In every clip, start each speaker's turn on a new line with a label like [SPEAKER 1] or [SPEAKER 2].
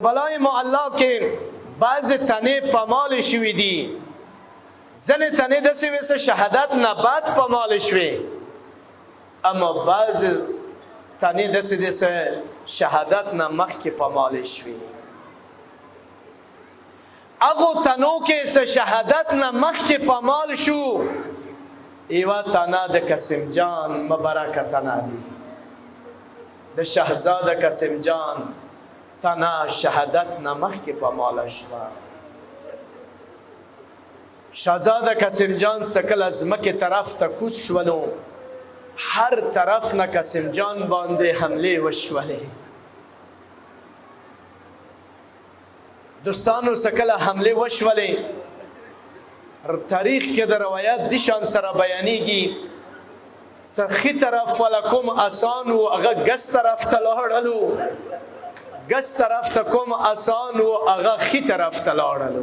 [SPEAKER 1] بلای معلا که بعض تنه پامال شوی دی، زن تنه دسی ویسه شهادت نبات پامال شوی، اما بعض تنه دسی شهادت نمخ که پامال شوی. اگو تنو که سه شهادت نمخ که پامال شو، ایوه تنا ده قاسم جان مبارک تنا دی، ده شهزاد قاسم جان تنا شهادت نمخ که پامال شوا. شهزاد قاسم جان سکل از مکه طرف تا کوس شولو، هر طرف نه قاسم جان بانده حمله وشوله. دوستانو سکل حمله وشوله، تاریخ که در روایت دیشان سره بیانیگی، سخی طرف ولکم آسان و اغا گس طرف تلاړلو، گس طرف تا کوم آسان و اغا خی طرف تلاړلو.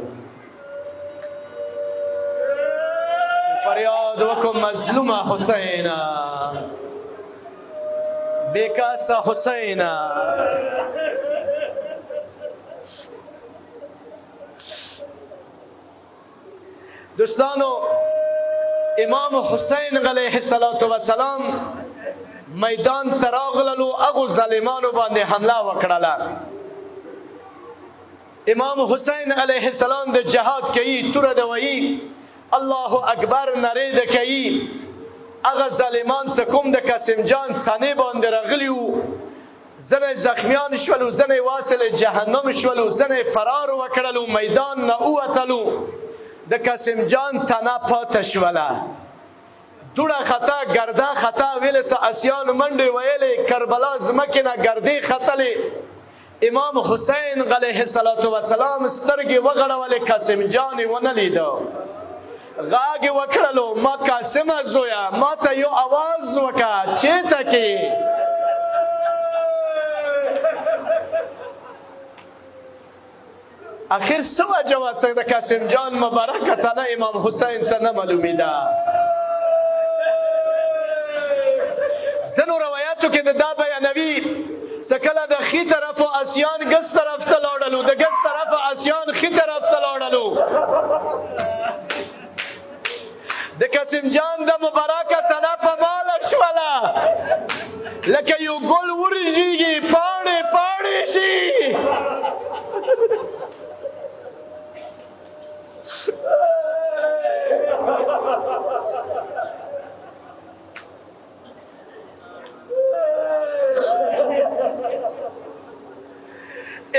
[SPEAKER 1] فریاد وکم مظلوم حسینا، بیکاسا حسینا. دوستانو امام حسین علیه السلام میدان تراغللو، اغو ظالمانو باندې حمله وکړه. امام حسین علیه السلام د جهاد کوي، تور د وی الله اکبر نری د کوي. اغه ظالمان سکم د قاسم جان تنه باندې راغلیو، زنه زخمیان شولو، زنه واصل جهنم شولو، زنه فرار وکړلو، میدان نه اوتلو. د قاسم جان تنه پات شوله، دوڑا خطا گرده خطا ویلس اسیان منډه ویلې، کربلا زمکه نه گردې خطلې. امام حسین علیه السلام سترګې وغړولې، قاسم جان ونه لیدو. غاګ وکړلو، ما قاسم زویا ما ته یو आवाज وکا چیته کې. اخر سوا جواز د قاسم جان مبارک ته امام حسین ته نه معلومیده. زنو روایاتو کې دا بیانوي، سکله د خي طرف اسیان ګس طرف ته لاړلو، د ګس طرف اسیان خي طرف ته لاړلو. د قاسم جان د مبارکه طرف مال شوله، لکه یو ګل ورژیږي پاڼې پاڼې شي.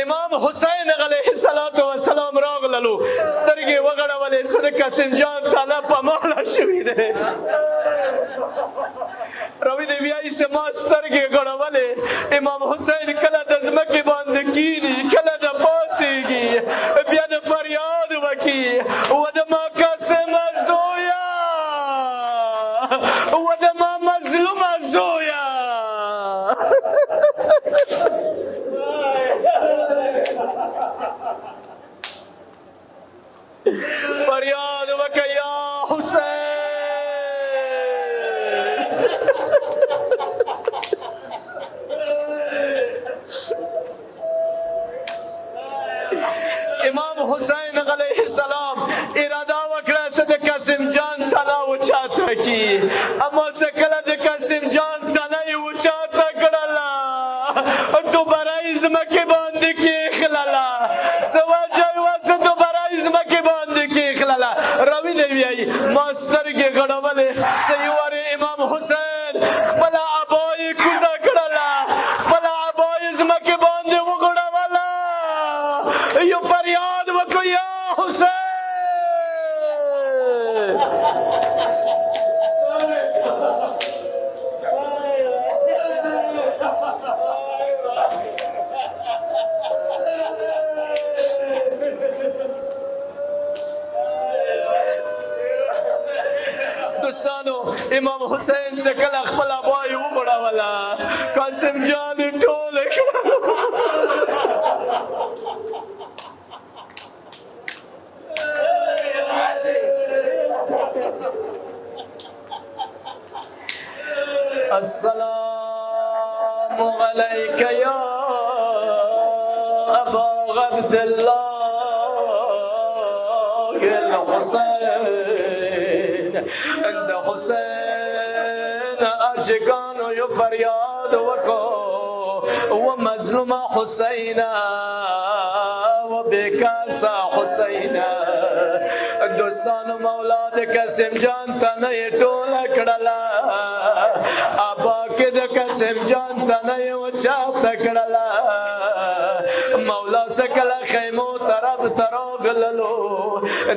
[SPEAKER 1] امام حسین علیه السلام راغللو، سترګې وغړولې، زه د قاسم جان تاله په ماله شوي دی. راوي دی بیایي چې ما سترګې غړولې. امام حسین کله د ځمکې باندې کیني، کله د پاسېږي، بیا د فریاد وکي، و د ما قاسم زویا، و د ما مظلوم زویا. فریاد وکي یا حسین. امام حسین علیه السلام اراده وکړه چې د قاسم جان تنه اوچاته کړي، اما چې کله د قاسم جان تنه یې اوچاته کړله، دوباره یې ځمکې باندې کېښلله. څه وجه یې وه چې دوباره یې ځمکې باندې کېښلله؟ راوي دی وایي ما سترګې غړولې، چې یو وارې امام حسین خپله ابا یې کوزه کړله، خپله ابا یې ځمکې باندې وغړوله. یو فریاد وکړو یا حسین. دوستانو امام حسین سے کله خپل ابا یې وغړوله، قاسم جان یې ټوله کړه. السلام علیک یا ابا عبد الله الحسين عند حسين عاشقان يفرياد وكو ومظلوم حسين وبكاس حسين دوستان مولاد قاسم جان تنه ټوله کړلا ابا کې د قاسم جان تنه وچا تکړلا مولا سکل خیمو طرف تراغللو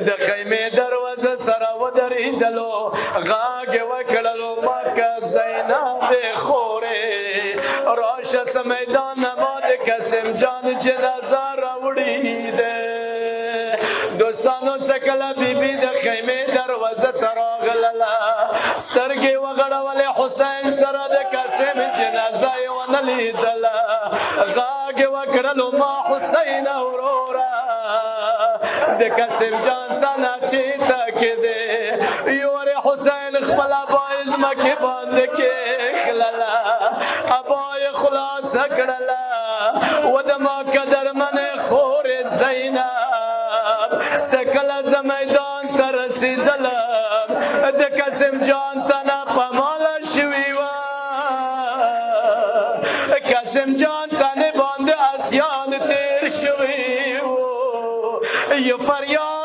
[SPEAKER 1] د خیمه دروازه سره ودرېدلو غاګ وکړلو مکه زینب خوره راشه سمیدان ما د قاسم جان جنازه راوړي ده دوستانو سکل بیبی د خیمه دروازه تراغللا سترګې وغړولې حسین سره د قاسم جنازه یې ونه لیدله غاګ وکړلو ما حسین اورورا د قاسم جان تنه چیته کې دی یور حسین خپل ابای ځمکې باندې کېښلله ابای خلاص کړله و د ما قدرمنې خورې زینب سکل زمیدان ته رسېدلم د قاسم جان تنه پماله شوې وه قاسم جان تنه باندې اسیان تیر شوي وو یو فریاد